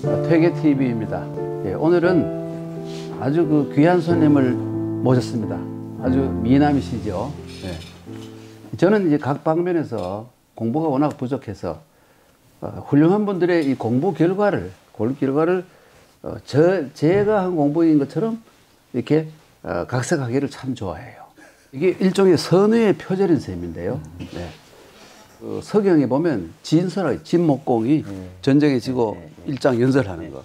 퇴계TV입니다. 예, 오늘은 아주 그 귀한 손님을 모셨습니다. 아주 미남이시죠. 예. 저는 이제 각 방면에서 공부가 워낙 부족해서 훌륭한 분들의 이 공부 결과를 제가 한 공부인 것처럼 이렇게 각색하기를 참 좋아해요. 이게 일종의 선의의 표절인 셈인데요. 네. 서경에 보면 진목공이 전쟁에 지고 일장 연설하는 거.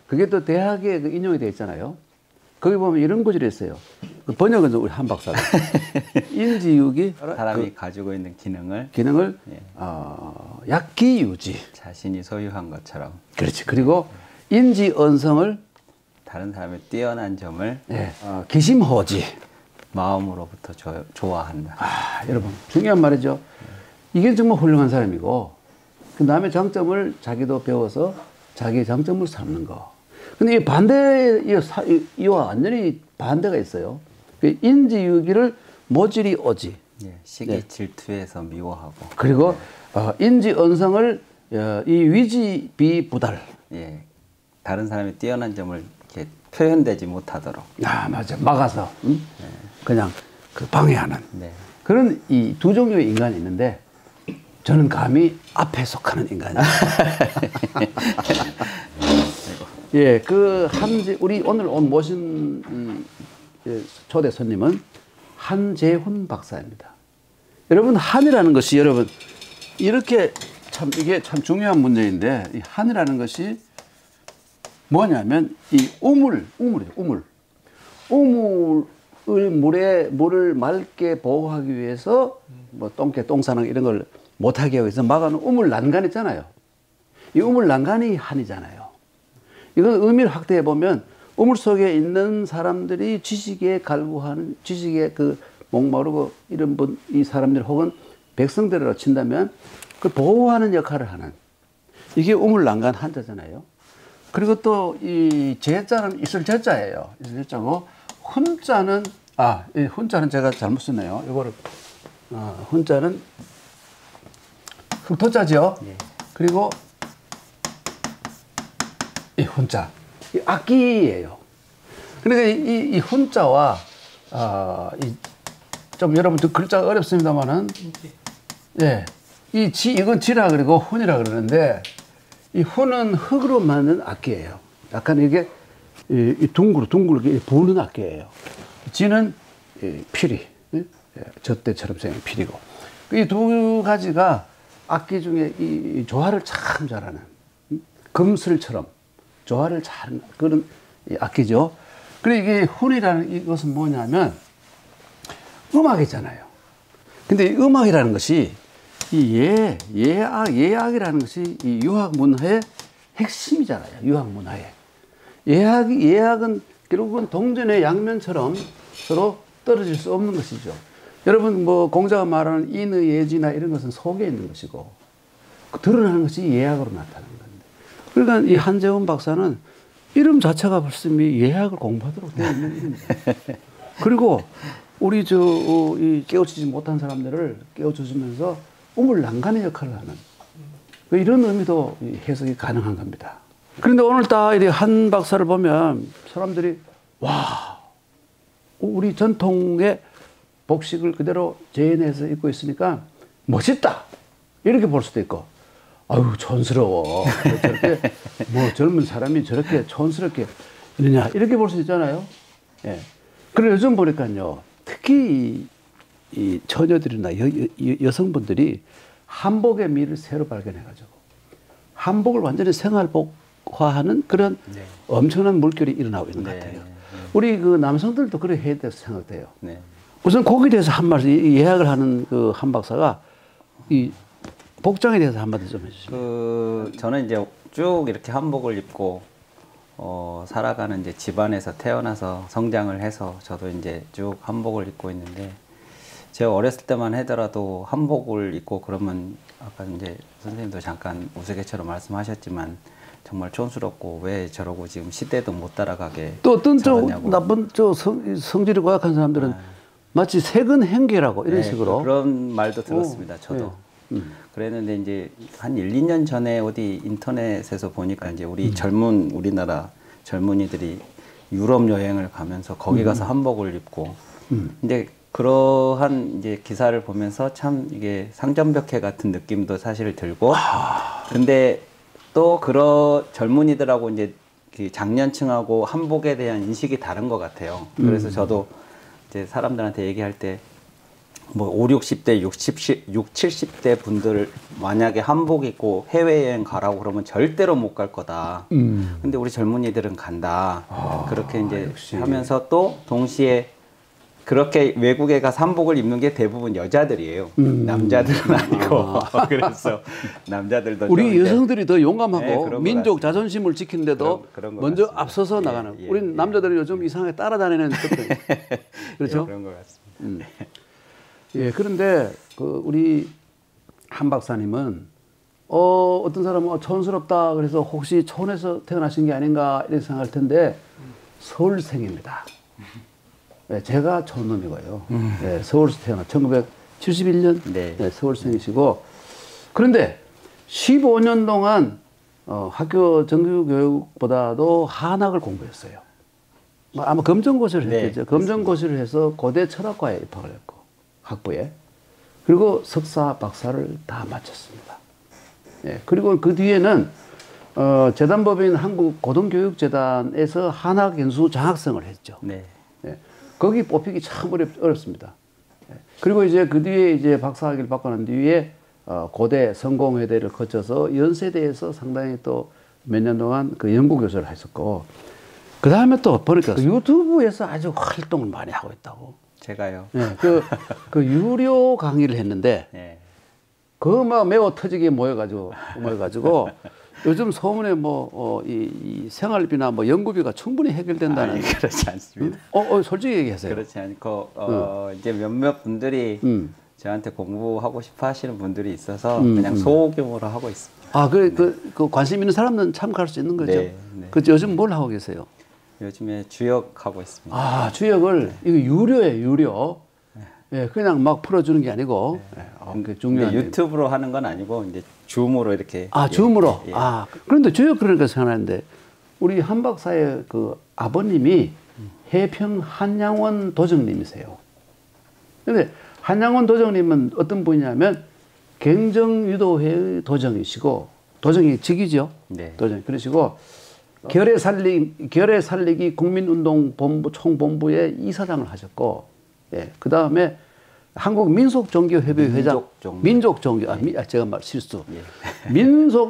그게 또 대학에 인용이 되어 있잖아요. 거기 보면 이런 구절이 있어요. 그 번역은 우리 한 박사가. 인지유기 사람이 가지고 있는 기능을 약기유지. 자신이 소유한 것처럼. 그렇지. 그리고 인지언성을 다른 사람의 뛰어난 점을 기심호지. 마음으로부터 좋아한다. 여러분 중요한 말이죠. 이게 정말 훌륭한 사람이고 그 남의 장점을 자기도 배워서 자기의 장점을 삼는 거. 근데 이 반대, 이와 완전히 반대가 있어요. 인지유기를 모질이 오지. 시기 질투에서 미워하고. 그리고 인지언성을 이 위지비부달. 다른 사람의 뛰어난 점을 이렇게 표현되지 못하도록. 맞아. 막아서 그냥 그 방해하는. 그런 이 두 종류의 인간이 있는데 저는 감히 앞에 속하는 인간이에요. 예, 우리 오늘 모신 초대 손님은 한재훈 박사입니다. 여러분, 한이라는 것이 이게 참 중요한 문제인데, 이 한이라는 것이 뭐냐면, 이 우물이죠, 물을 맑게 보호하기 위해서, 뭐, 똥사랑 이런 걸 못하게 하기 위해서 막아놓은 우물 난간 있잖아요. 이 우물 난간이 한이잖아요. 이건 의미를 확대해 보면 우물 속에 있는 사람들이 지식에 갈구하는, 지식에 목마르고 이런 이 사람들 혹은 백성들이라고 친다면 그 보호하는 역할을 하는 이게 우물 난간 한자잖아요. 그리고 또 이 제자는 있을 제자예요. 있을 제자고 훈자는 이 훈자는 제가 잘못 썼네요. 이거를 훈자는 흑토자죠. 그리고 이 훈자, 이 악기예요. 그러니까 이 훈자와 좀 여러분 글자가 어렵습니다만은 이건 지라 그리고 훈이라 그러는데 이 훈은 흙으로 만든 악기예요. 약간 이게 둥글게 부는 악기예요. 지는 피리, 젖대처럼 생긴 피리고 이 두 가지가 악기 중에 이 조화를 참 잘하는 금슬처럼 조화를 잘하는 그런 악기죠. 그리고 이게 훈이라는 이것은 뭐냐면 음악이잖아요. 근데 이 음악이라는 것이 이 예악이라는 것이 이 유학 문화의 핵심이잖아요. 유학 문화의 예악은 결국은 동전의 양면처럼 서로 떨어질 수 없는 것이죠. 여러분 뭐 공자가 말하는 인의 예지나 이런 것은 속에 있는 것이고 드러나는 것이 예악으로 나타나는 건데. 그러니까 이 한재훈 박사는 이름 자체가 벌써 예악을 공부하도록 되어 있는 이름이에요. 그리고 우리 이 깨우치지 못한 사람들을 깨우쳐주면서 우물 난간의 역할을 하는 이런 의미도 해석이 가능한 겁니다. 그런데 오늘 딱 한 박사를 보면 사람들이 우리 전통의 복식을 그대로 재현해서 입고 있으니까 멋있다 이렇게 볼 수도 있고 촌스러워 저렇게 뭐 젊은 사람이 저렇게 촌스럽게 이러냐 이렇게 볼 수 있잖아요. 그리고 요즘 보니까요 특히 이 처녀들이나 여성분들이 한복의 미를 새로 발견해가지고 한복을 완전히 생활복화하는 그런 엄청난 물결이 일어나고 있는 것 같아요. 우리 남성들도 그래 해야 돼서 생각돼요. 우선 거기에 대해서 한 말씀, 예약을 하는 한 박사가 이 복장에 대해서 한마디 좀 해주시면. 저는 이제 쭉 이렇게 한복을 입고 살아가는 이제 집안에서 태어나서 성장을 해서 저도 이제 쭉 한복을 입고 있는데 제가 어렸을 때만 하더라도 한복을 입고 그러면 아까 이제 선생님도 잠깐 우스갯처럼 말씀하셨지만 정말 촌스럽고 왜 저러고 지금 시대도 못 따라가게 또 어떤 나쁜 성질이 고약한 사람들은 마치 세근 행계라고 이런 식으로 그런 말도 들었습니다. 저도. 그랬는데 이제 한 1, 2년 전에 어디 인터넷에서 보니까 이제 우리 우리나라 젊은이들이 유럽 여행을 가면서 거기 가서 한복을 입고 근데 그러한 이제 기사를 보면서 참 이게 상점벽해 같은 느낌도 사실 들고 근데 또 그런 젊은이들하고 이제 그 장년층하고 한복에 대한 인식이 다른 것 같아요. 그래서 저도 이제 사람들한테 얘기할 때 뭐 5, 60대, 70대 분들 만약에 한복 입고 해외여행 가라고 그러면 절대로 못 갈 거다. 근데 우리 젊은이들은 간다. 그렇게 이제 역시. 하면서 또 동시에 그렇게 외국에 가서 한복을 입는 게 대부분 여자들이에요. 남자들은 아니고. 그래서 남자들도 우리 좀 여성들이 더 용감하고 네, 그런 것 민족 같습니다. 자존심을 지키는데도 그런 것 먼저 같습니다. 앞서서 예, 나가는. 예, 우린 예. 남자들이 요즘 이상하게 따라다니는 것들. 그렇죠? 그런 것 같습니다. 예, 그런데 그 우리 한 박사님은 어떤 사람은 촌스럽다 그래서 혹시 촌에서 태어나신 게 아닌가 이렇게 생각할 텐데 서울생입니다. 네, 제가 촌놈이고요. 네, 서울에서 태어나 1971년 네. 네, 서울생이시고 그런데 15년 동안 학교 정규 교육보다도 한학을 공부했어요. 아마 검정고시를 네, 했겠죠. 검정고시를 해서 고대 철학과에 입학을 했고 학부에 그리고 석사 박사를 다 마쳤습니다. 예, 그리고 그 뒤에는 재단법인 한국고등교육재단에서 한학연수 장학생을 했죠. 네. 예, 거기 뽑히기 참 어렵습니다. 예, 그리고 이제 그 뒤에 이제 박사학위를 받고 난 뒤에 고대 성공회대를 거쳐서 연세대에서 상당히 또 몇 년 동안 그 연구교수를 했었고 그 다음에 또 보니까 유튜브에서 아주 활동을 많이 하고 있다고. 제가요. 예, 그 유료 강의를 했는데 네. 그거 막 매우 터지게 모여가지고 요즘 소문에 이 생활비나 뭐 연구비가 충분히 해결된다는. 아니, 그렇지 않습니다. 솔직히 얘기하세요. 그렇지 않고 이제 몇몇 분들이 저한테 공부하고 싶어 하시는 분들이 있어서 그냥 소규모로 하고 있습니다. 아, 그 관심 있는 사람들은 참가할 수 있는 거죠? 네, 네. 그 요즘 뭘 하고 계세요? 요즘에 주역하고 있습니다. 아, 주역을 이거 유료예요, 유료. 예, 그냥 막 풀어주는 게 아니고. 예, 그 중요한. 근데 유튜브로 하는 건 아니고 이제 줌으로 이렇게. 줌으로. 예. 그런데 주역 그러니까 생각나는데 우리 한 박사의 그 아버님이 해평 한양원 도정님이세요. 근데 한양원 도정님은 어떤 분이냐면 갱정유도회의 도정이시고 도정이 직이죠. 네. 도정. 그러시고 결의 살리기 국민운동본부 총본부의 이사장을 하셨고, 예, 그 다음에 한국 민속종교협의 회장, 민족종교, 제가 실수, 예.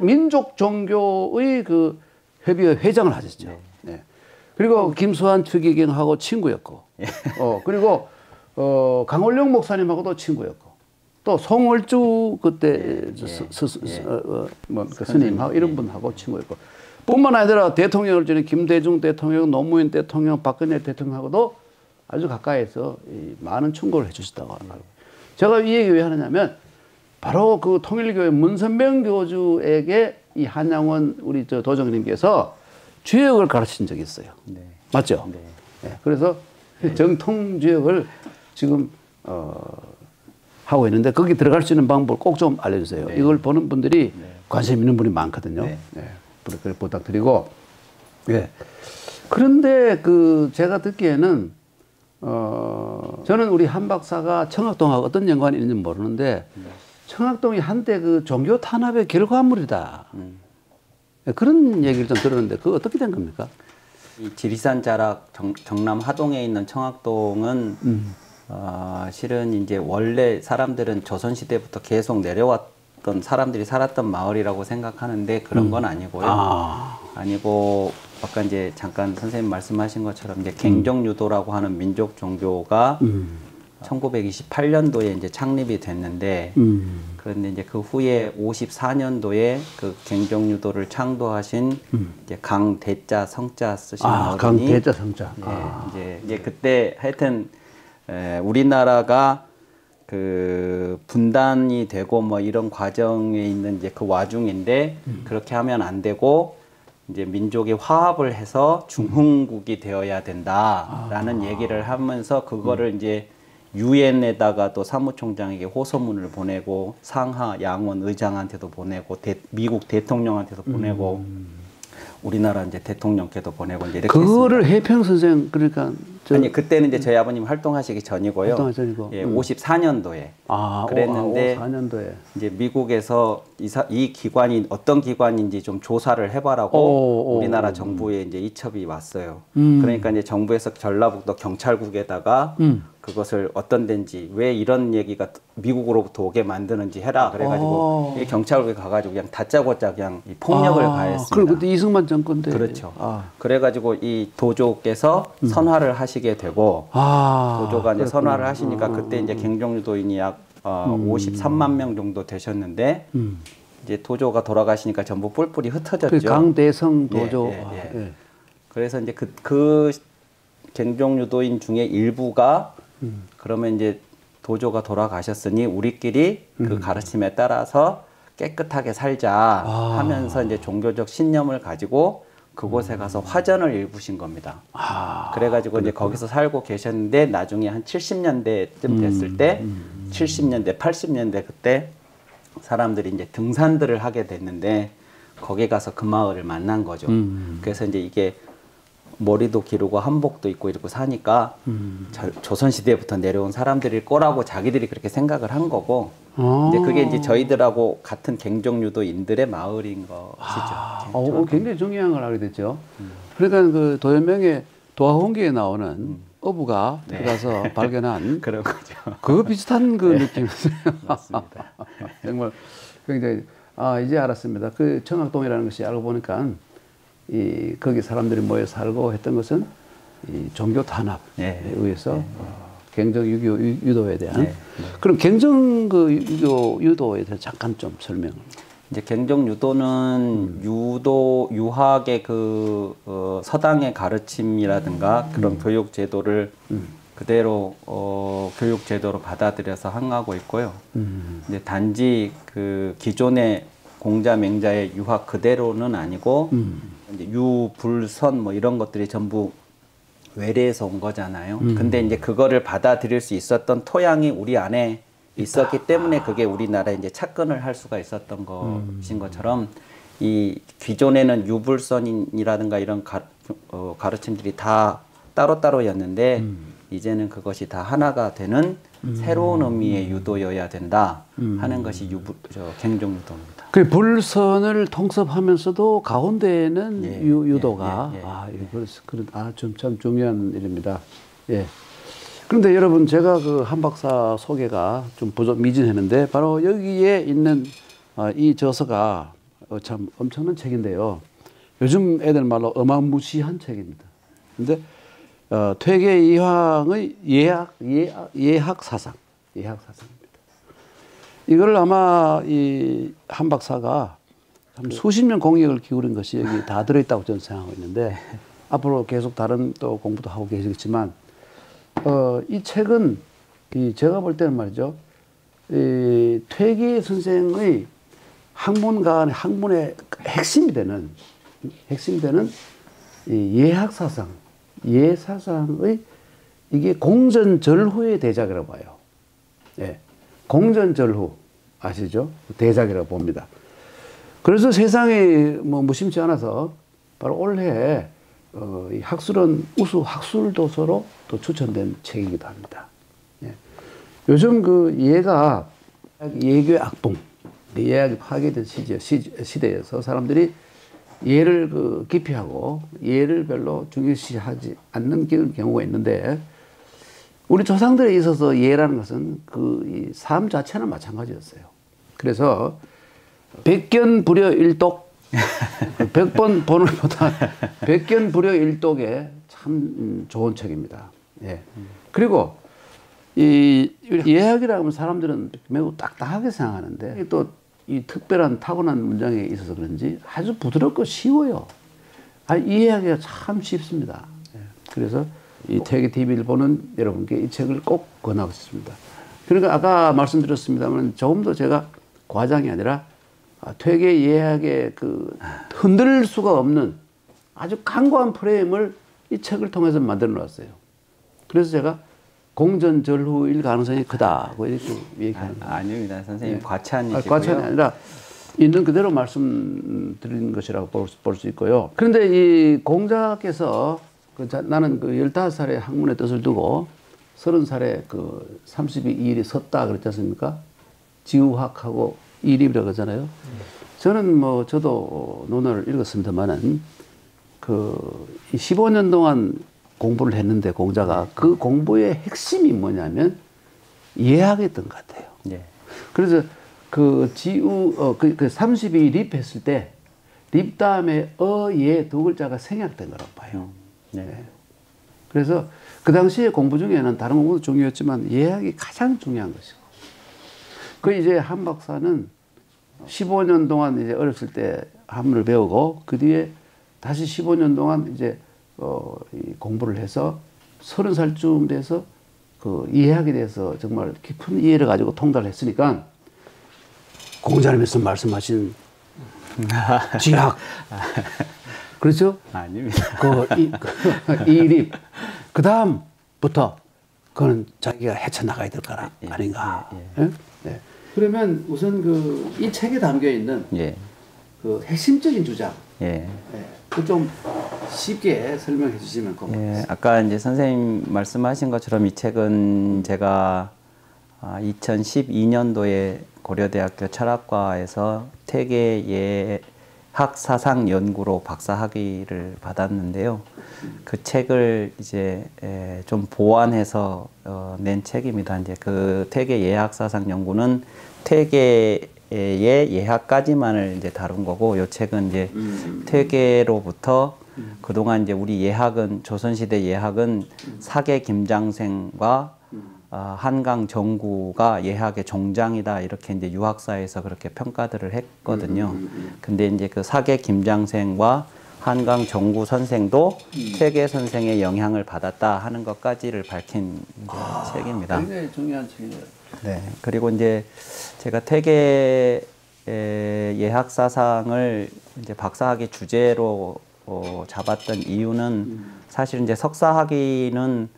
민족종교의 그 협의회 회장을 하셨죠. 네. 예. 그리고 김수환 추기경하고 친구였고, 예. 그리고 강원룡 목사님하고도 친구였고, 또 송월주 그때 그 스님하고 이런 분하고 친구였고. 뿐만 아니라 대통령을 지낸 김대중 대통령, 노무현 대통령, 박근혜 대통령하고도 아주 가까이서 많은 충고를 해주셨다고 합니다. 제가 이 얘기 왜 하느냐면 바로 그 통일교회 문선명 교주에게 이 한양원 우리 도정님께서 주역을 가르친 적이 있어요. 네. 맞죠? 네. 네. 그래서 정통 주역을 지금 하고 있는데 거기 들어갈 수 있는 방법을 꼭 좀 알려주세요. 네. 이걸 보는 분들이 네. 관심 있는 분이 많거든요. 네. 네. 그렇게 부탁드리고. 예. 그런데 제가 듣기에는 저는 우리 한 박사가 청학동하고 어떤 연관이 있는지 모르는데 청학동이 한때 그 종교 탄압의 결과물이다. 그런 얘기를 좀 들었는데 그거 어떻게 된 겁니까? 이 지리산 자락 정남 하동에 있는 청학동은 실은 이제 원래 사람들은 조선시대부터 계속 내려왔던 사람들이 살았던 마을이라고 생각하는데 그런 건 아니고요. 아니고 아까 이제 잠깐 선생님 말씀하신 것처럼 이제 갱정유도라고 하는 민족 종교가 1928년도에 이제 창립이 됐는데 그런데 이제 그 후에 54년도에 그 갱정유도를 창도하신 이제 강대자 성자 쓰신 어른이 강대자 성자. 이제 그때 하여튼 우리나라가 그 분단이 되고 뭐 이런 과정에 있는 이제 그 와중인데 그렇게 하면 안 되고 이제 민족이 화합을 해서 중흥국이 되어야 된다라는 얘기를 하면서 그거를 이제 유엔에다가 또 사무총장에게 호소문을 보내고 상하 양원 의장한테도 보내고 미국 대통령한테도 보내고 우리나라 이제 대통령께도 보내고 이제 이렇게 그거를 했습니다. 해평 선생 그러니까 아니 그때는 이제 저희 아버님 활동하시기 전이고요. 활동하기 전이고. 예, 54년도에 그랬는데 54년도에 이제 미국에서 이 기관이 어떤 기관인지 좀 조사를 해봐라고 우리나라 정부에 이제 이첩이 왔어요. 그러니까 이제 정부에서 전라북도 경찰국에다가 그것을 어떤 데인지 왜 이런 얘기가 미국으로부터 오게 만드는지 해라 그래가지고 이 경찰국에 가가지고 그냥 다짜고짜 그냥 이 폭력을 가했습니다. 그럼 그때 이승만 정권 때 그렇죠. 그래가지고 이 도조께서 선화를 하시게 되고 도조가 이제 선화를 하시니까 그때 이제 갱종유도인이 약 53만 명 정도 되셨는데 이제 도조가 돌아가시니까 전부 뿔뿔이 흩어졌죠. 그 강대성 도조. 예. 그래서 이제 그 갱종유도인 중에 일부가 그러면 이제 도조가 돌아가셨으니 우리끼리 그 가르침에 따라서 깨끗하게 살자 하면서 이제 종교적 신념을 가지고 그곳에 가서 화전을 일구신 겁니다. 그래가지고 이제 거기서 살고 계셨는데 나중에 한 70년대쯤 됐을 때 70년대, 80년대 그때 사람들이 이제 등산들을 하게 됐는데 거기 가서 그 마을을 만난 거죠. 그래서 이제 이게 머리도 기르고 한복도 입고 이러고 사니까 조선시대부터 내려온 사람들일 거라고 자기들이 그렇게 생각을 한 거고 이제 그게 이제 저희들하고 같은 갱종유도인들의 마을인 것이죠. 굉장히 중요한 걸 알게 됐죠. 그러니까 그 도연명의 도화홍기에 나오는 어부가 들어가서 발견한 그런 거죠. 그 비슷한 그 느낌이었어요. 맞습니다. 정말 굉장히 이제 알았습니다. 그 청학동이라는 것이 알고 보니까 거기 사람들이 모여 살고 했던 것은 이 종교 탄압에 의해서 갱정 유도에 대한 그럼 갱정 그 유도에 대해서 잠깐 좀 설명을. 이제 갱정 유도는 유학의 그 서당의 가르침이라든가 그런 교육 제도를 그대로 교육 제도로 받아들여서 항하고 있고요. 이제 단지 그 기존의 공자 맹자의 유학 그대로는 아니고 이제 유불선 뭐 이런 것들이 전부 외래에서 온 거잖아요. 근데 이제 그거를 받아들일 수 있었던 토양이 우리 안에 있었기 때문에 그게 우리나라에 이제 착근을 할 수가 있었던 것인 것처럼 이 기존에는 유불선이라든가 이런 가르침들이 다 따로따로였는데 이제는 그것이 다 하나가 되는 새로운 의미의 유도여야 된다 하는 것이 갱종유도입니다. 그 불선을 통섭하면서도 가운데에는 유도가 좀 참 중요한 일입니다. 예. 그런데 여러분 제가 그 한박사 소개가 좀 미진했는데 바로 여기에 있는 이 저서가 참 엄청난 책인데요. 요즘 애들 말로 어마무시한 책입니다. 근데 퇴계 이황의 예학 사상입니다. 이걸 아마 이 한 박사가 수십 년 공력을 기울인 것이 여기 다 들어있다고 저는 생각하고 있는데 앞으로 계속 다른 또 공부도 하고 계시겠지만 이 책은 제가 볼 때는 말이죠. 이 퇴계 선생의 학문의 핵심이 되는 이 예학 사상, 예사상의 이게 공전절후의 대작이라고 봐요. 예. 공전절후 아시죠? 대작이라고 봅니다. 그래서 세상이 뭐 무심치 않아서 바로 올해 이 학술은 우수 학술 도서로 또 추천된 책이기도 합니다. 예. 요즘 그 예가 예교의 악봉, 예학이 파괴된 시대에서 사람들이 예를 그 기피하고 예를 별로 중요시하지 않는 경우가 있는데 우리 조상들에 있어서 예라는 것은 그 삶 자체는 마찬가지였어요. 그래서 백견불여일독 100번 보는 것보다 백견불여일독에 참 좋은 책입니다. 예. 그리고 이 예학이라고 하면 사람들은 매우 딱딱하게 생각하는데 또 이 특별한 타고난 문장에 있어서 그런지 아주 부드럽고 쉬워요. 이해하기가 참 쉽습니다. 예. 그래서 이 퇴계 TV를 보는 여러분께 이 책을 꼭 권하고 싶습니다. 그러니까 아까 말씀드렸습니다만 조금 더 제가 과장이 아니라 퇴계 예학의 그 흔들 수가 없는 아주 강고한 프레임을 이 책을 통해서 만들어 놨어요. 그래서 제가 공전절후일 가능성이 크다고 이렇게 얘기하는 거예요. 아닙니다. 선생님 과찬이시고요. 과찬이 아니라 있는 그대로 말씀드린 것이라고 볼 수 있고요. 그런데 이 공자께서 나는 그 15살에 학문의 뜻을 두고 30살에 그 32일이 섰다 그랬지 않습니까? 지우학하고 이립이라고 하잖아요. 저는 뭐 저도 논어를 읽었습니다만은 그 15년 동안 공부를 했는데 공자가 그 공부의 핵심이 뭐냐면 예학이었던 것 같아요. 예. 그래서 그 그 32립 했을 때 립 다음에 예 두 글자가 생략된 거라고 봐요. 네. 그래서 그 당시에 공부 중에는 다른 공부도 중요했지만 예학이 가장 중요한 것이고 그 이제 한 박사는 15년 동안 이제 어렸을 때 한문을 배우고 그 뒤에 다시 15년 동안 이제 이 공부를 해서 30살쯤 돼서 그 예학에 대해서 정말 깊은 이해를 가지고 통달을 했으니까 공자님께서 말씀하신 지학 그렇죠? 아닙니다. 이립 그 다음부터 그거는 자기가 헤쳐나가야 될 거라 아닌가. 예? 네. 그러면 우선 그 이 책에 담겨 있는 그 핵심적인 주장, 그 좀 쉽게 설명해 주시면 고맙겠습니다. 아까 이제 선생님 말씀하신 것처럼 이 책은 제가 2012년도에 고려대학교 철학과에서 퇴계 예학 사상 연구로 박사 학위를 받았는데요. 그 책을 이제 좀 보완해서 낸 책입니다. 이제 그 퇴계 예학 사상 연구는 퇴계의 예학까지만을 이제 다룬 거고, 이 책은 이제 퇴계로부터 그동안 이제 우리 예학은 조선시대 예학은 사계 김장생과 한강 정구가 예학의 종장이다 이렇게 이제 유학사에서 그렇게 평가들을 했거든요. 근데 이제 그 사계 김장생과 한강 정구 선생도 퇴계 선생의 영향을 받았다 하는 것까지를 밝힌 책입니다. 굉장히 중요한 책이에요. 네. 그리고 이제 제가 퇴계 예학 사상을 이제 박사학위 주제로 잡았던 이유는 사실 이제 석사학위는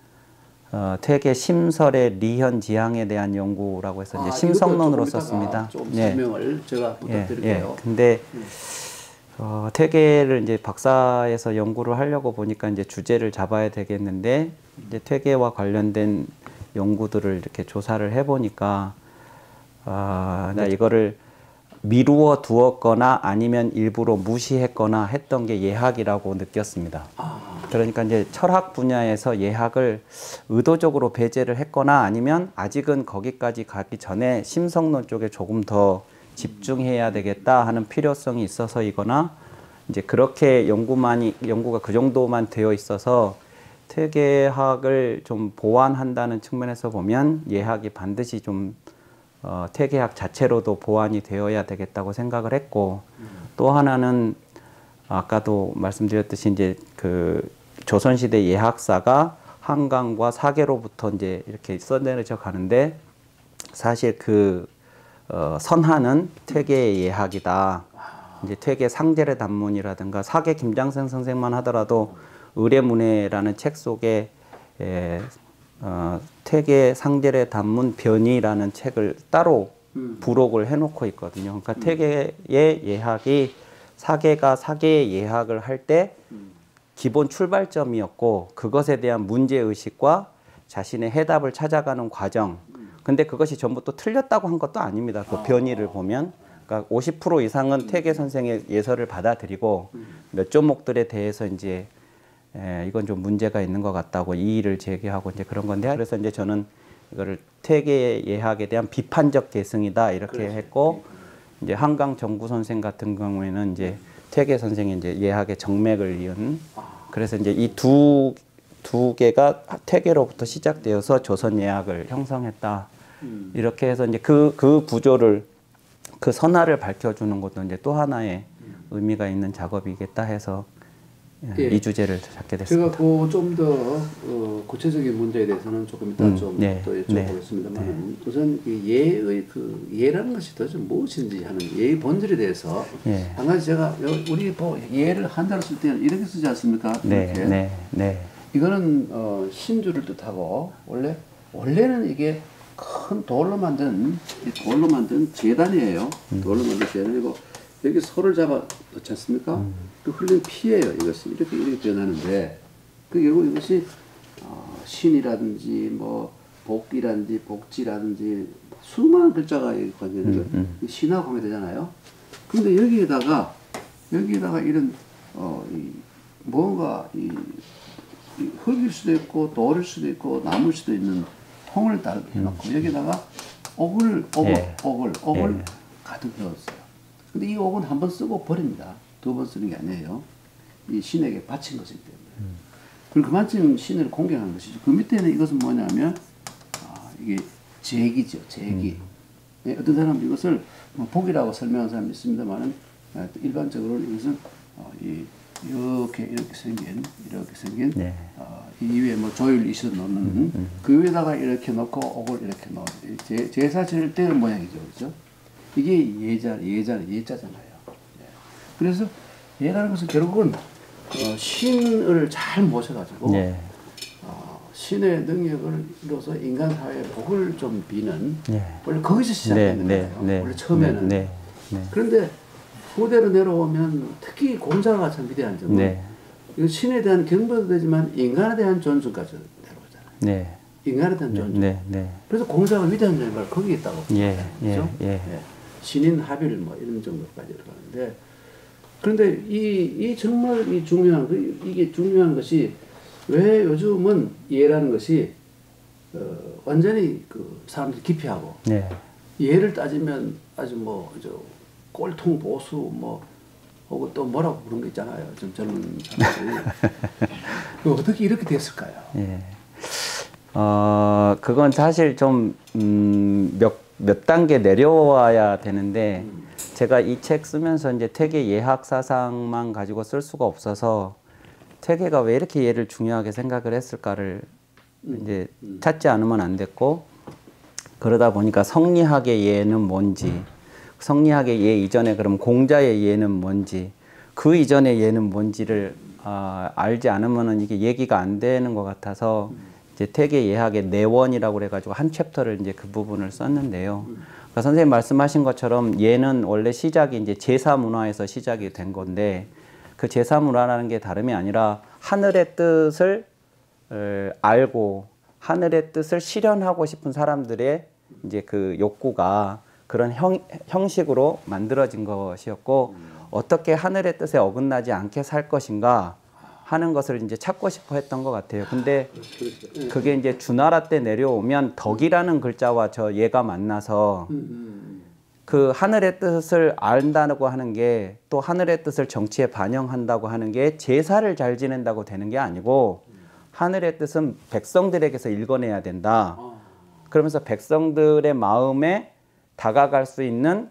퇴계 심설의 리현 지향에 대한 연구라고 해서 이제 심성론으로 썼습니다. 좀 설명을 제가 부탁드릴게요. 근데 퇴계를 이제 박사에서 연구를 하려고 보니까 이제 주제를 잡아야 되겠는데 이제 퇴계와 관련된 연구들을 이렇게 조사를 해보니까 나 이거를 미루어 두었거나 아니면 일부러 무시했거나 했던 게 예학이라고 느꼈습니다. 그러니까 이제 철학 분야에서 예학을 의도적으로 배제를 했거나 아니면 아직은 거기까지 가기 전에 심성론 쪽에 조금 더 집중해야 되겠다 하는 필요성이 있어서이거나 이제 그렇게 연구가 그 정도만 되어 있어서 퇴계학을 좀 보완한다는 측면에서 보면 예학이 반드시 좀 퇴계학 자체로도 보완이 되어야 되겠다고 생각을 했고, 또 하나는 아까도 말씀드렸듯이 이제 그 조선시대 예학사가 한강과 사계로부터 이제 이렇게 써내려져 가는데 사실 그 선하는 퇴계 예학이다. 이제 퇴계 상제례 단문이라든가 사계 김장생 선생만 하더라도 의례문해라는 책 속에 퇴계 상제례 단문 변이라는 책을 따로 부록을 해놓고 있거든요. 그러니까 퇴계의 예학이 사계가 사계의 예학을 할 때 기본 출발점이었고 그것에 대한 문제의식과 자신의 해답을 찾아가는 과정. 근데 그것이 전부 또 틀렸다고 한 것도 아닙니다. 그 변이를 보면. 그러니까 50% 이상은 퇴계 선생의 예설을 받아들이고 몇 조목들에 대해서 이제 이건 좀 문제가 있는 것 같다고 이의를 제기하고 이제 그런 건데, 그래서 이제 저는 이거를 퇴계 예학에 대한 비판적 계승이다 이렇게 했고, 이제 한강 정구 선생 같은 경우에는 이제 퇴계 선생이 이제 예학의 정맥을 이은, 그래서 이제 이 두 개가 퇴계로부터 시작되어서 조선 예학을 형성했다 이렇게 해서 이제 그 구조를 그 선화를 밝혀주는 것도 이제 또 하나의 의미가 있는 작업이겠다 해서 이 주제를 잡게 됐습니다. 제가 그 좀 더 구체적인 문제에 대해서는 조금 이따 좀 더 여쭤보겠습니다만 우선 예의 그 예라는 것이 도대체 무엇인지 하는 예의 본질에 대해서 한 가지 제가 우리 뭐 예를 한자로 쓸 때는 이렇게 쓰지 않습니까? 이거는 신주를 뜻하고 원래 원래는 이게 큰 돌로 만든 재단이에요. 돌로 만든 재단이고 여기 소를 잡아 넣지 않습니까? 그 흘린 피예요. 이것이 이렇게 변하는데 그 결국 이것이 신이라든지 뭐 복이라든지 복지라든지 수많은 글자가 여기 관계되는 신하고 관계되잖아요. 근데 여기에다가 이런 뭔가 흙일 수도 있고 돌일 수도 있고 나무일 수도 있는 통을 해놓고 여기다가 옥을 가득 넣었어요. 근데 이 옥은 한 번 쓰고 버립니다. 두 번 쓰는 게 아니에요. 이 신에게 바친 것이기 때문에. 그리고 그만큼 신을 공경하는 것이죠. 그 밑에는 이것은 뭐냐면 이게 제기죠. 제기. 네, 어떤 사람은 이것을 뭐 복이라고 설명하는 사람이 있습니다만은 일반적으로 이것은 이렇게 생긴 네. 이 위에 뭐 조율 이슈 넣는 그 위에다가 이렇게 넣고 옥을 이렇게 넣어 제사 지낼 때 모양이죠, 그렇죠? 이게 예자잖아요. 네. 그래서 예라는 것은 결국은 신을 잘 모셔가지고 네. 신의 능력을 이뤄서 인간 사회의 복을 좀 비는 네. 원래 거기서 시작되는 거예요. 원래 처음에는. 그런데 후대로 내려오면 특히 공자가 참 위대한 점은 이거 신에 대한 경배도 되지만 인간에 대한 존중까지 내려오잖아요. 인간에 대한 존중. 그래서 공자가 위대한 점이 바로 거기에 있다고 그렇죠? 신인 합일 뭐 이런 정도까지 들어가는데 그런데 이 정말 이게 중요한 것이 왜 요즘은 예라는 것이 완전히 그 사람들이 기피하고 예를 따지면 아주 뭐 꼴통 보수 뭐 혹은 또 뭐라고 부르는 거 있잖아요. 좀 젊은 사람들이 어떻게 이렇게 됐을까요? 그건 사실 좀 몇 단계 내려와야 되는데 제가 이 책 쓰면서 이제 퇴계 예학 사상만 가지고 쓸 수가 없어서 퇴계가 왜 이렇게 예를 중요하게 생각을 했을까를 이제 찾지 않으면 안 됐고 그러다 보니까 성리학의 예는 뭔지 성리학의 예 이전에 그럼 공자의 예는 뭔지 그 이전의 예는 뭔지를 알지 않으면은 이게 얘기가 안 되는 것 같아서 이제 퇴계 예학의 내원이라고 그래가지고 한 챕터를 이제 그 부분을 썼는데요. 그러니까 선생님 말씀하신 것처럼 예는 원래 시작이 이제 제사 문화에서 시작이 된 건데 그 제사 문화라는 게 다름이 아니라 하늘의 뜻을 알고 하늘의 뜻을 실현하고 싶은 사람들의 이제 그 욕구가 그런 형식으로 만들어진 것이었고 어떻게 하늘의 뜻에 어긋나지 않게 살 것인가 하는 것을 이제 찾고 싶어 했던 것 같아요. 근데 그게 이제 주나라 때 내려오면 덕이라는 글자와 저 예가 만나서 그 하늘의 뜻을 안다고 하는 게 또 하늘의 뜻을 정치에 반영한다고 하는 게 제사를 잘 지낸다고 되는 게 아니고 하늘의 뜻은 백성들에게서 읽어내야 된다. 그러면서 백성들의 마음에 다가갈 수 있는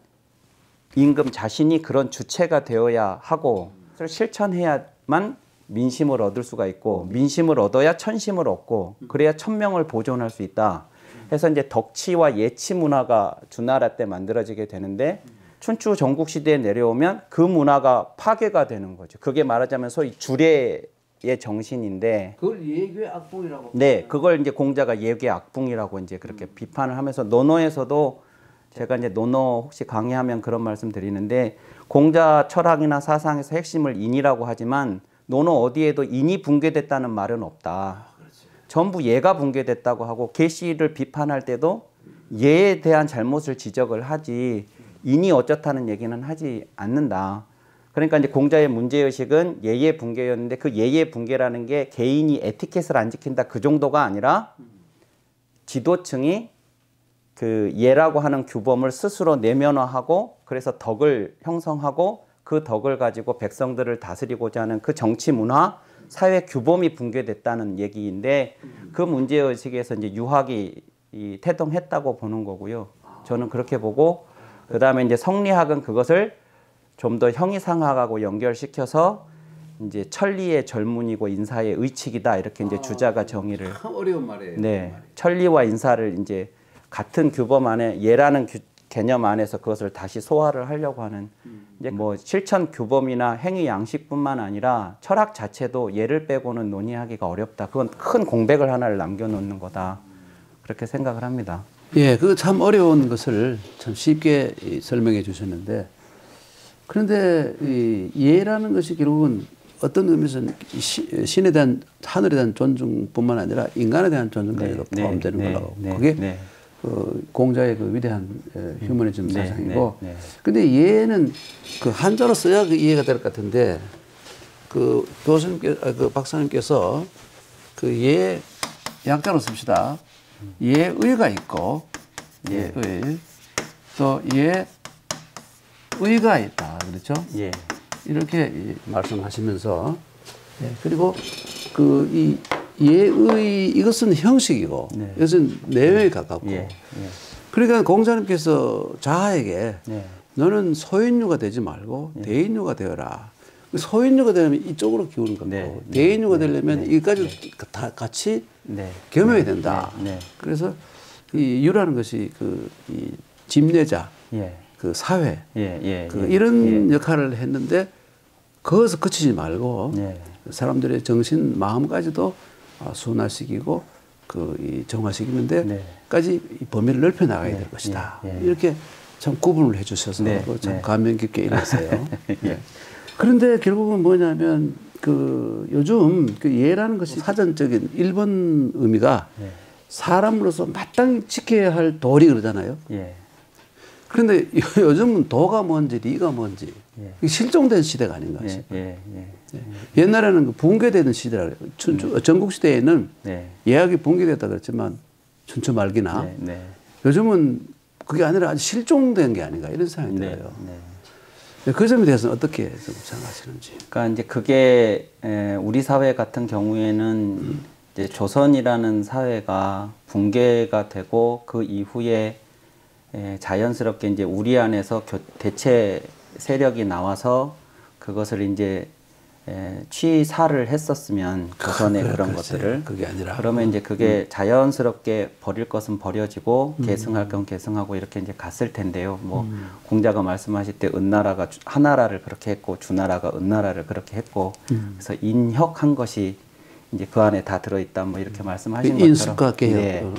임금 자신이 그런 주체가 되어야 하고 실천해야만 민심을 얻을 수가 있고 민심을 얻어야 천심을 얻고 그래야 천명을 보존할 수 있다. 해서 이제 덕치와 예치 문화가 주나라 때 만들어지게 되는데 춘추 전국시대에 내려오면 그 문화가 파괴가 되는 거죠. 그게 말하자면 소위 주례의 정신인데 그걸 예괴 악봉이라고. 네, 그걸 이제 공자가 예괴 악봉이라고 이제 그렇게 비판을 하면서 논어에서도 제가 이제 논어 혹시 강의하면 그런 말씀 드리는데 공자 철학이나 사상에서 핵심을 인이라고 하지만 논어 어디에도 인이 붕괴됐다는 말은 없다. 전부 예가 붕괴됐다고 하고 계시를 비판할 때도 예에 대한 잘못을 지적을 하지 인이 어쩌다는 얘기는 하지 않는다. 그러니까 이제 공자의 문제의식은 예의 붕괴였는데 그 예의 붕괴라는 게 개인이 에티켓을 안 지킨다 그 정도가 아니라 지도층이 그 예라고 하는 규범을 스스로 내면화하고 그래서 덕을 형성하고 그 덕을 가지고 백성들을 다스리고자 하는 그 정치 문화, 사회 규범이 붕괴됐다는 얘기인데 그 문제의식에서 이제 유학이 태동했다고 보는 거고요. 저는 그렇게 보고 그 다음에 이제 성리학은 그것을 좀 더 형이상학하고 연결시켜서 이제 천리의 젊은이고 인사의 의칙이다 이렇게 이제 주자가 정의를 참 어려운 말이에요. 네, 천리와 인사를 이제 같은 규범 안에 예라는 개념 안에서 그것을 다시 소화를 하려고 하는 이제 뭐 실천 규범이나 행위 양식뿐만 아니라 철학 자체도 예를 빼고는 논의하기가 어렵다. 그건 큰 공백을 하나를 남겨놓는 거다. 그렇게 생각을 합니다. 예, 그 참 어려운 것을 참 쉽게 설명해 주셨는데, 그런데 이 예라는 것이 결국은 어떤 의미에서는 신에 대한, 하늘에 대한 존중뿐만 아니라 인간에 대한 존중까지도 포함되는 거라고. 그게 그 공자의 그 위대한 휴머니즘 사상이고, 근데 예는 그 한자로 써야 그 이해가 될 것 같은데, 그 교수님께서, 그 박사님께서 그 예 약자로 씁시다. 예의가 있고, 예의, 또 예의가 있다. 그렇죠? 예. 이렇게 말씀하시면서, 그리고 그 이 예의, 이것은 형식이고, 이것은 내용에 가깝고, 그러니까 공자님께서 자아에게 너는 소인류가 되지 말고 대인류가 되어라. 소인류가 되려면 이쪽으로 기우는 거고, 대인류가 되려면 이까지 다 같이 겸해야 된다. 그래서 이 유라는 것이 이 집례자, 그 사회, 그 이런 역할을 했는데, 거기서 그치지 말고 사람들의 정신, 마음까지도 순화시키고 이 정화시키는데까지 범위를 넓혀 나가야 될 것이다. 이렇게 참 구분을 해주셔서 참 감명 깊게 읽었어요. 그런데 결국은 뭐냐면 그 요즘 그 예라는 것이 사전적인 일본 의미가 사람으로서 마땅히 지켜야 할 도리 그러잖아요. 그런데 요즘은 도가 뭔지 리가 뭔지 실종된 시대가 아닌가 싶어요. 옛날에는 그 붕괴되는 시대라 그래요. 전국시대에는 예학이 붕괴됐다 그랬지만 춘추 말기나 요즘은 그게 아니라 아주 실종된 게 아닌가 이런 생각이 들어요. 그 점에 대해서는 어떻게 생각하시는지. 그러니까 이제 그게 우리 사회 같은 경우에는 이제 조선이라는 사회가 붕괴가 되고 그 이후에 자연스럽게 이제 우리 안에서 대체 세력이 나와서 그것을 이제 취사를 했었으면 조선의 그런 것들을 그게 아니라 그러면 이제 그게 자연스럽게 버릴 것은 버려지고 계승할 건 계승하고 이렇게 이제 갔을 텐데요. 뭐 공자가 말씀하실 때 은나라가 하나라를 그렇게 했고 주나라가 은나라를 그렇게 했고 그래서 인혁한 것이 이제 그 안에 다 들어있다 뭐 이렇게 말씀하신 것처럼 인수과 개혁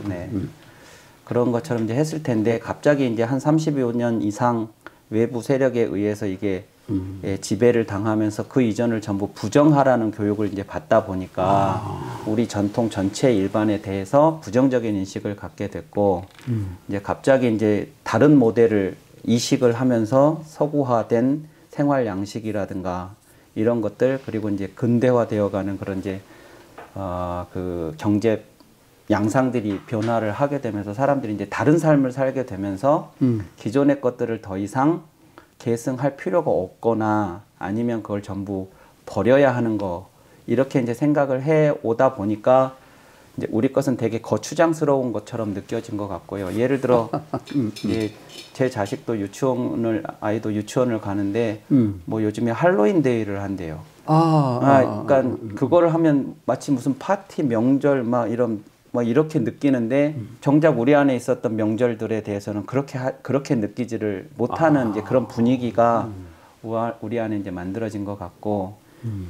그런 것처럼 이제 했을 텐데 갑자기 이제 한 35년 이상 외부 세력에 의해서 이게 지배를 당하면서 그 이전을 전부 부정하라는 교육을 이제 받다 보니까 우리 전통 전체 일반에 대해서 부정적인 인식을 갖게 됐고 이제 갑자기 이제 다른 모델을 이식을 하면서 서구화된 생활 양식이라든가 이런 것들 그리고 이제 근대화되어가는 그런 이제 그 경제 양상들이 변화를 하게 되면서 사람들이 이제 다른 삶을 살게 되면서 기존의 것들을 더 이상 계승할 필요가 없거나 아니면 그걸 전부 버려야 하는 거 이렇게 이제 생각을 해 오다 보니까 이제 우리 것은 되게 거추장스러운 것처럼 느껴진 것 같고요. 예를 들어 제 자식도 아이도 유치원을 가는데 뭐 요즘에 할로윈 데이를 한대요. 그러니까 그거를 하면 마치 무슨 파티 명절 막 이렇게 느끼는데 정작 우리 안에 있었던 명절들에 대해서는 그렇게 느끼지를 못하는 이제 그런 분위기가 우리 안에 이제 만들어진 것 같고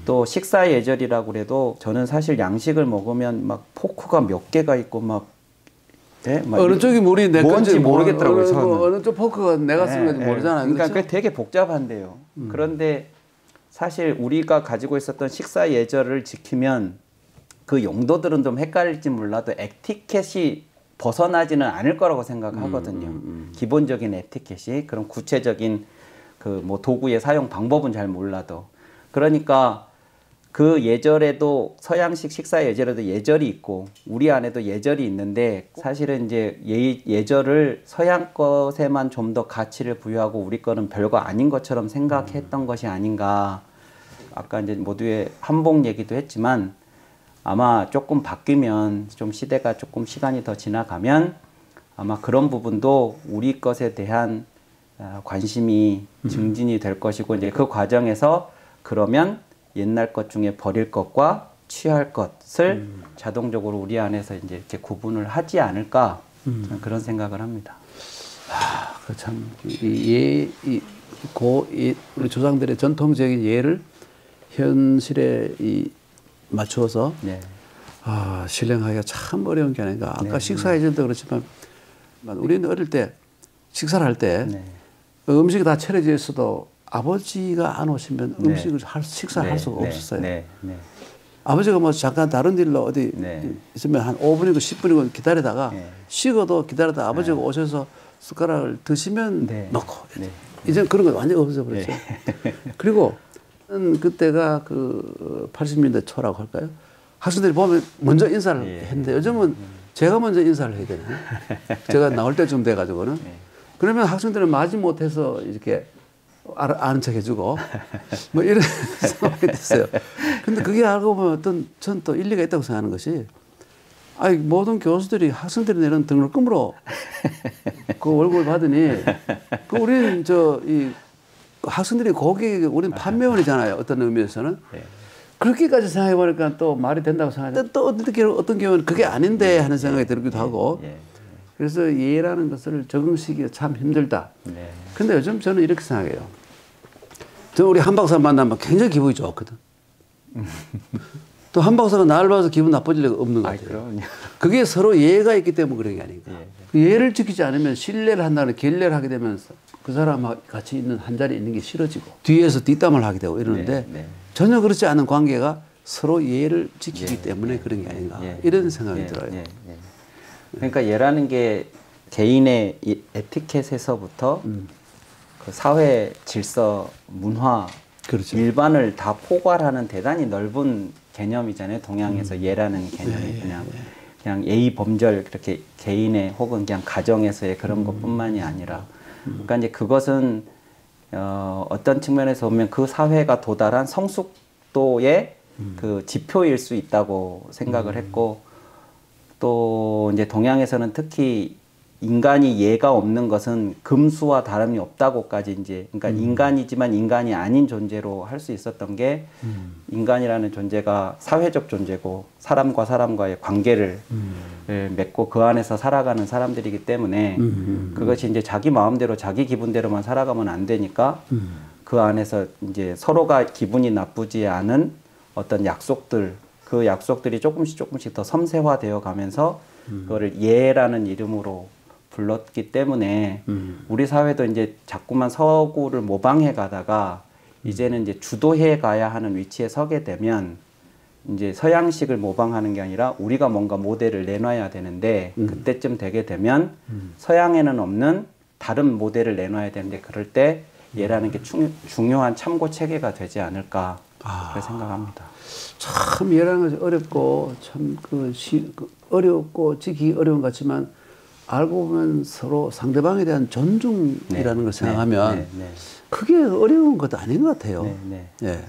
또 식사 예절이라고 그래도 저는 사실 양식을 먹으면 막 포크가 몇 개가 있고 막 어느 쪽이 물이 내 건지 모르겠더라고요. 어느 쪽 포크가 내가 쓴 건지 모르잖아요. 그러니까 그렇죠? 그게 되게 복잡한데요. 그런데 사실 우리가 가지고 있었던 식사 예절을 지키면 그 용도들은 좀 헷갈릴지 몰라도 에티켓이 벗어나지는 않을 거라고 생각하거든요. 기본적인 에티켓이 그런 구체적인 그 뭐 도구의 사용 방법은 잘 몰라도 그러니까 그 예절에도 서양식 식사 예절에도 예절이 있고 우리 안에도 예절이 있는데 사실은 이제 예절을 서양 것에만 좀 더 가치를 부여하고 우리 거는 별거 아닌 것처럼 생각했던 것이 아닌가. 아까 이제 모두의 한복 얘기도 했지만 아마 조금 바뀌면 좀 시대가 조금 시간이 더 지나가면 아마 그런 부분도 우리 것에 대한 관심이 증진이 될 것이고 이제 그 과정에서 그러면 옛날 것 중에 버릴 것과 취할 것을 자동적으로 우리 안에서 이제 이렇게 구분을 하지 않을까 저는 그런 생각을 합니다. 그 참 우리 조상들의 전통적인 예를 현실에 맞추어서 실행하기가 참 어려운 게 아닌가. 아까 네, 식사 예절도 그렇지만 우리는 어릴 때 식사를 할 때 네. 음식이 다 차려져 있어도 아버지가 안 오시면 네. 음식을 식사를 할 수가 네. 없었어요. 네. 네. 아버지가 뭐 잠깐 다른 일로 어디 네. 있으면 한 5분이고 10분이고 기다리다가 네. 식어도 기다리다가 아버지가 오셔서 숟가락을 드시면 네. 넣고. 네. 이제는 그런 거 완전히 없어져 버렸죠. 네. 그리고 그때가 그 80년대 초라고 할까요? 학생들이 보면 먼저 인사를 예. 했는데 요즘은 제가 먼저 인사를 해야 되거든요. 제가 나올 때쯤 돼가지고는. 그러면 학생들은 마지 못해서 이렇게 아는 척 해주고 뭐 이런 상황이 됐어요. 근데 그게 알고 보면 전 또 일리가 있다고 생각하는 것이 모든 교수들이 학생들이 내는 등록금으로 그 월급을 받으니 우리는 이 학생들이 고객이 우리는 판매원이잖아요. 어떤 의미에서는. 그렇게까지 생각해 보니까 또 말이 된다고 생각하죠. 또 어떤 경우는 그게 아닌데 하는 생각이 들기도 하고. 그래서 예라는 것을 적응시키기가 참 힘들다. 근데 요즘 저는 이렇게 생각해요. 저는 우리 한 박사 만나면 굉장히 기분이 좋거든. 또 한 박사가 나를 봐서 기분 나빠질 리가 없는 거죠. 그럼요. 그게 서로 예가 있기 때문에 그런 게 아닌가. 그 예를 지키지 않으면 신뢰를 한다는 결례를 하게 되면 그 사람하고 같이 있는 한 자리에 있는 게 싫어지고 뒤에서 뒷담을 하게 되고 이러는데 전혀 그렇지 않은 관계가 서로 예를 지키기 때문에 그런 게 아닌가. 이런 생각이 들어요. 그러니까 예라는 게 개인의 이 에티켓에서부터 그 사회 질서, 문화, 그렇죠. 일반을 다 포괄하는 대단히 넓은 개념이잖아요. 동양에서 예라는 개념이 그냥 예의 범절 그렇게 개인의 혹은 그냥 가정에서의 그런 것뿐만이 아니라 그러니까 이제 그것은 어떤 측면에서 보면 그 사회가 도달한 성숙도의 그 지표일 수 있다고 생각을 했고 또 이제 동양에서는 특히 인간이 예가 없는 것은 금수와 다름이 없다고까지 이제 그러니까 인간이지만 인간이 아닌 존재로 할 수 있었던 게 인간이라는 존재가 사회적 존재고 사람과 사람과의 관계를 맺고 그 안에서 살아가는 사람들이기 때문에 그것이 이제 자기 마음대로 자기 기분대로만 살아가면 안 되니까 그 안에서 이제 서로가 기분이 나쁘지 않은 어떤 약속들 그 약속들이 조금씩 더 섬세화되어 가면서 그거를 예라는 이름으로 불렀기 때문에 우리 사회도 이제 자꾸만 서구를 모방해 가다가 이제는 이제 주도해 가야 하는 위치에 서게 되면 이제 서양식을 모방하는 게 아니라 우리가 뭔가 모델을 내놔야 되는데 그때쯤 되게 되면 서양에는 없는 다른 모델을 내놔야 되는데 그럴 때 예라는 게 중요한 참고 체계가 되지 않을까 그렇게 생각합니다. 참 예라는 것이 어렵고 참 어렵고 지키기 어려운 것 같지만 알고 보면 서로 상대방에 대한 존중이라는 걸 생각하면 그게 어려운 것도 아닌 것 같아요. 네.